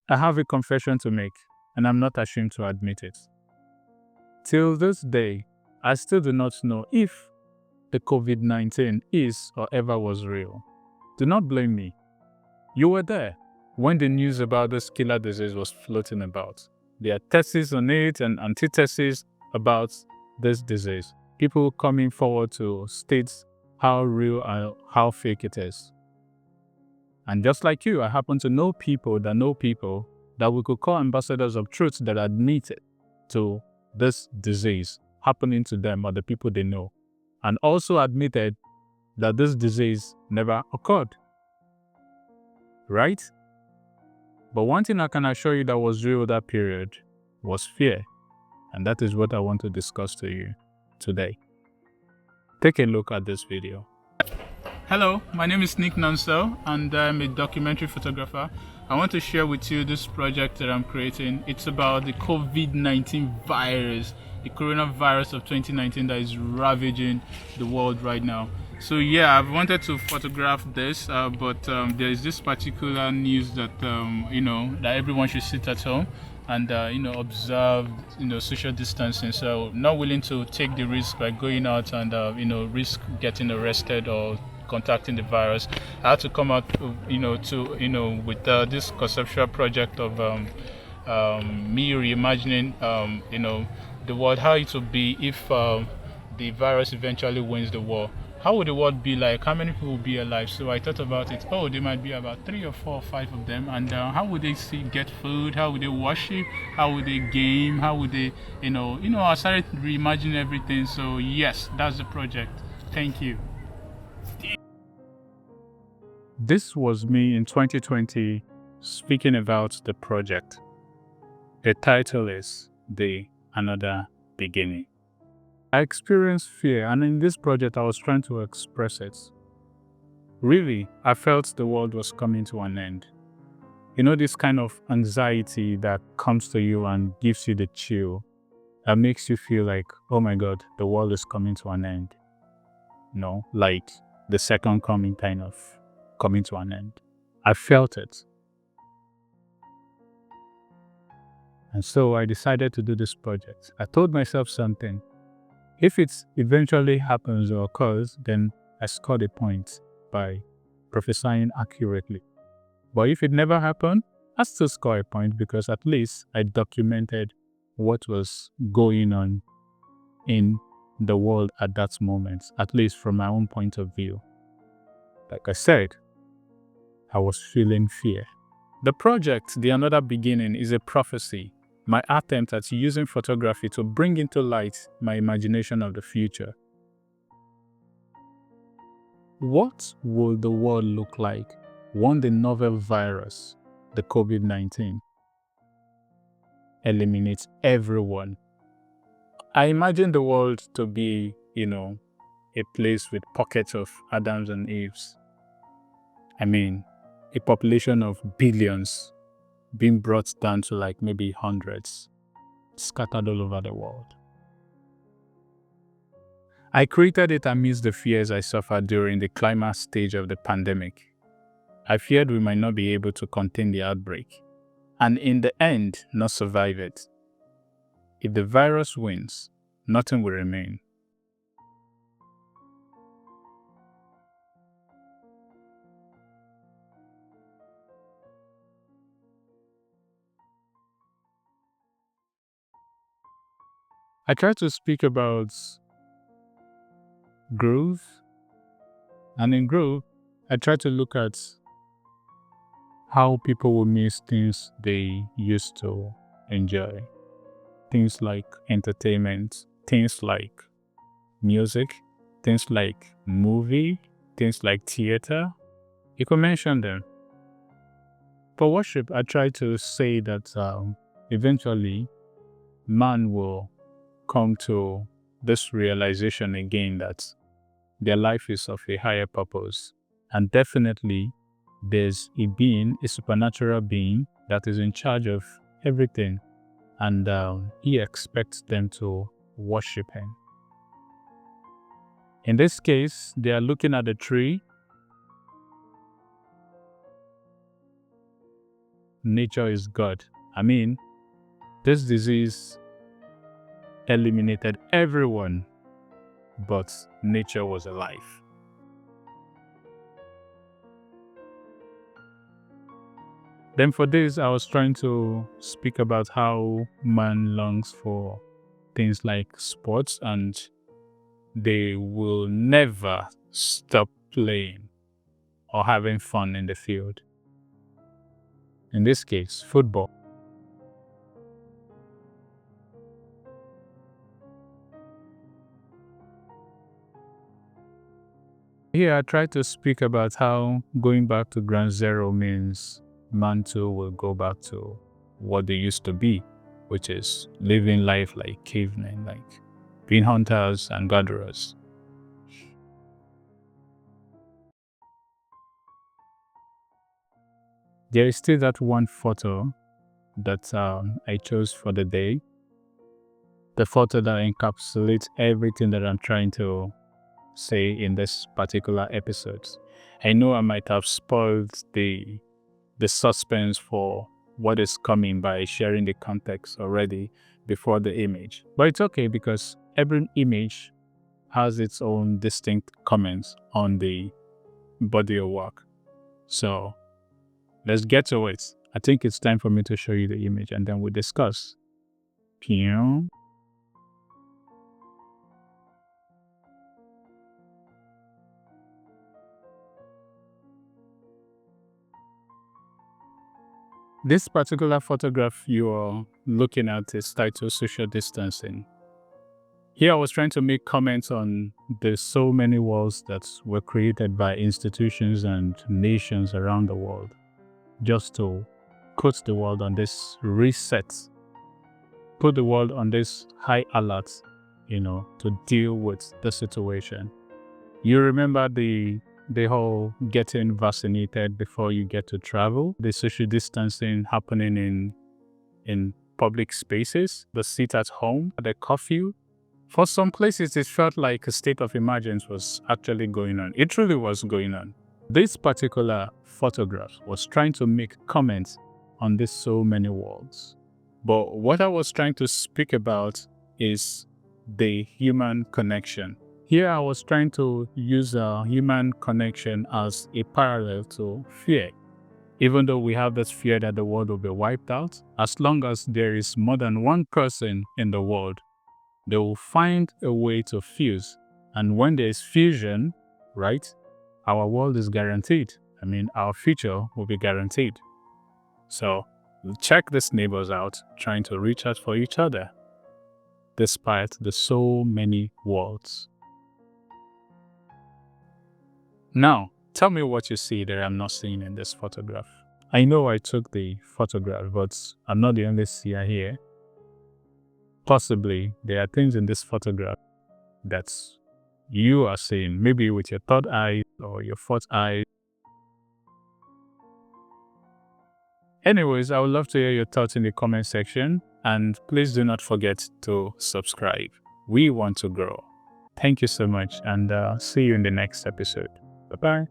I have a confession to make, and I'm not ashamed to admit it. Till this day, I still do not know if the COVID-19 is or ever was real. Do not blame me. You were there when the news about this killer disease was floating about. There are theses on it and antitheses about this disease. People coming forward to state how real and how fake it is. And just like you, I happen to know people that we could call ambassadors of truth that admitted to this disease happening to them or the people they know, and also admitted that this disease never occurred. Right? But one thing I can assure you that was real that period was fear. And that is what I want to discuss to you today. Take a look at this video. Hello, my name is Nick Nansel and I'm a documentary photographer. I want to share with you this project that I'm creating. It's about the COVID-19 virus, the coronavirus of 2019 that is ravaging the world right now. So yeah, I've wanted to photograph this, but there is this particular news that that everyone should sit at home and observe social distancing. So not willing to take the risk by going out and risk getting arrested or contacting the virus. I had to come out with this conceptual project of me reimagining the world, how it would be if the virus eventually wins the war. How would the world be like? How many people would be alive? So I thought about it. Oh, there might be about 3 or 4 or 5 of them. And how would they get food? How would they worship? How would they game? How would they, I started reimagining everything. So yes, that's the project. Thank you. This was me in 2020 speaking about the project. The title is The Another Beginning. I experienced fear, and in this project I was trying to express it. Really, I felt the world was coming to an end. This kind of anxiety that comes to you and gives you the chill, that makes you feel like, oh my God, the world is coming to an end. Like the second coming kind of coming to an end. I felt it. And so I decided to do this project. I told myself something. If it eventually happens or occurs, then I scored a point by prophesying accurately. But if it never happened, I still score a point because at least I documented what was going on in the world at that moment, at least from my own point of view. Like I said, I was feeling fear. The project, The Another Beginning, is a prophecy, my attempt at using photography to bring into light my imagination of the future. What will the world look like when the novel virus, the COVID-19, eliminates everyone? I imagine the world to be, a place with pockets of Adams and Eves. I mean, a population of billions being brought down to like maybe hundreds, scattered all over the world. I created it amidst the fears I suffered during the climax stage of the pandemic. I feared we might not be able to contain the outbreak, and in the end, not survive it. If the virus wins, nothing will remain. I try to speak about growth, and in growth, I try to look at how people will miss things they used to enjoy. Things like entertainment, things like music, things like movie, things like theater. You could mention them. For worship, I try to say that eventually man will come to this realization again that their life is of a higher purpose. And definitely there's a being, a supernatural being that is in charge of everything. And he expects them to worship him. In this case, they are looking at the tree. nature is God. I mean, this disease eliminated everyone, but nature was alive. Then for this, I was trying to speak about how man longs for things like sports, and they will never stop playing or having fun in the field. In this case, football. Here, I try to speak about how going back to ground zero means man too will go back to what they used to be, which is living life like cavemen, like being hunters and gatherers. There is still that one photo that I chose for the day, the photo that encapsulates everything that I'm trying to say in this particular episode. I know I might have spoiled the suspense for what is coming by sharing the context already before the image. But it's okay because every image has its own distinct comments on the body of work. So let's get to it. I think it's time for me to show you the image and then we'll discuss. Pew. This particular photograph you are looking at is titled Social Distancing. Here I was trying to make comments on the so many walls that were created by institutions and nations around the world, just to put the world on this reset, put the world on this high alert, to deal with the situation. You remember the whole getting vaccinated before you get to travel, the social distancing happening in public spaces, the sit at home, the curfew. For some places, it felt like a state of emergency was actually going on. It really was going on. This particular photograph was trying to make comments on this so many walls. But what I was trying to speak about is the human connection. Here I was trying to use a human connection as a parallel to fear. Even though we have this fear that the world will be wiped out, as long as there is more than one person in the world, they will find a way to fuse. And when there is fusion, right, our world is guaranteed. I mean, our future will be guaranteed. So check these neighbors out trying to reach out for each other, despite the so many walls. Now, tell me what you see that I'm not seeing in this photograph. I know I took the photograph, but I'm not the only seer here. Possibly, there are things in this photograph that you are seeing, maybe with your third eye or your fourth eye. Anyways, I would love to hear your thoughts in the comment section, and please do not forget to subscribe. We want to grow. Thank you so much, and see you in the next episode. Bye-bye.